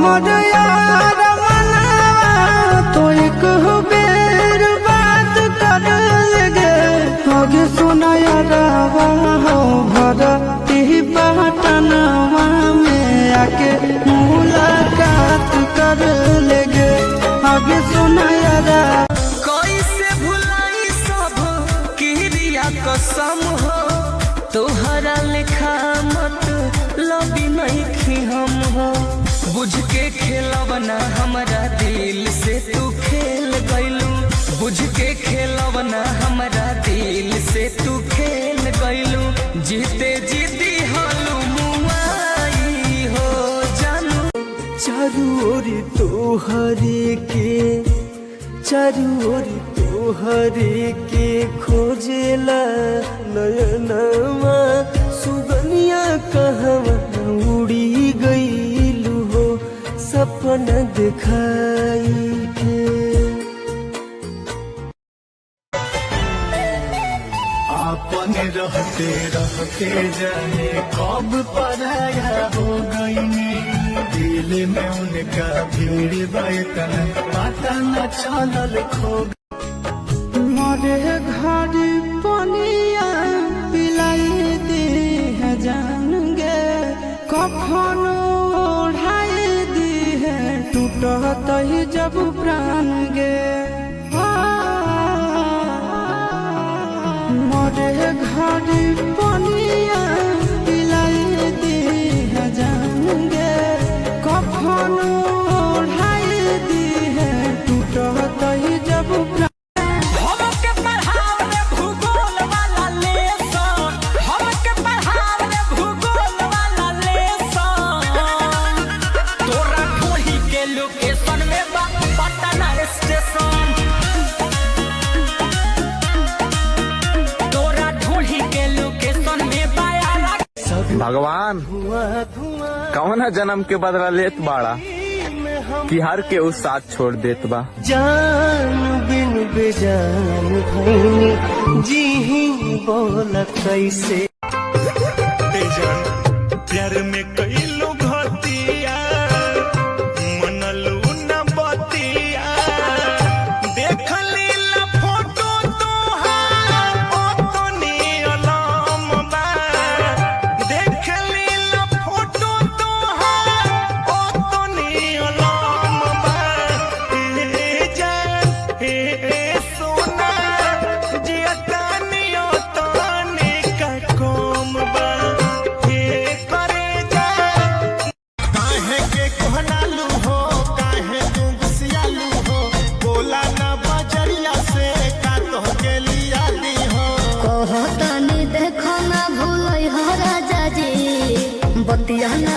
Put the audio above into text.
हमर यार मनावा तो एक बेर बात कर लगे आगे सुना यारावा हो भरती पटनवा में आके मुलाकात कर लगे आगे सुना यारा कैसे भुलाई सब किरिया कसम हो तोहरा लेखा मत लबी नहीं हम हो बुझ के खेलवना हमारा दिल से तू खेल गइलू बुझ के खेलवना हमारा दिल से तू खेल गइलू जीते जीती हालू मुआई हो जानू चारू ओरी तोहरे के खोजेला नयनमा सुगनिया कहवा उड़ी गईलू हो सपना दिखाई के अपने रहते रहते जाने कब पराया हो गई दिल में उनका भीड़ बैठन पता न चलल खो मरे घर पनिया पिलाई दे जान गे कफन ओढ़ाई दी है टूटत ही जब प्राण गे मरे घर पनिया पिलाई दे जान गे कफन ओढ़ाई दी है टूटत ही जब प्राण भगवान कौन है जन्म के बदला लेत बाड़ा कि हर के उस साथ छोड़ देत बा जान बिन बेजान भईनी जी बोला कैसे प्यार में कई लोग हतिया मनलू न बतिया देख लीला फोटो तोहार ओतनी अलम बा देख लीला फोटो तोहार ओतनी अलम बा हे जान हे सोना जियतानी ओतनी का कोम बा बतिया ना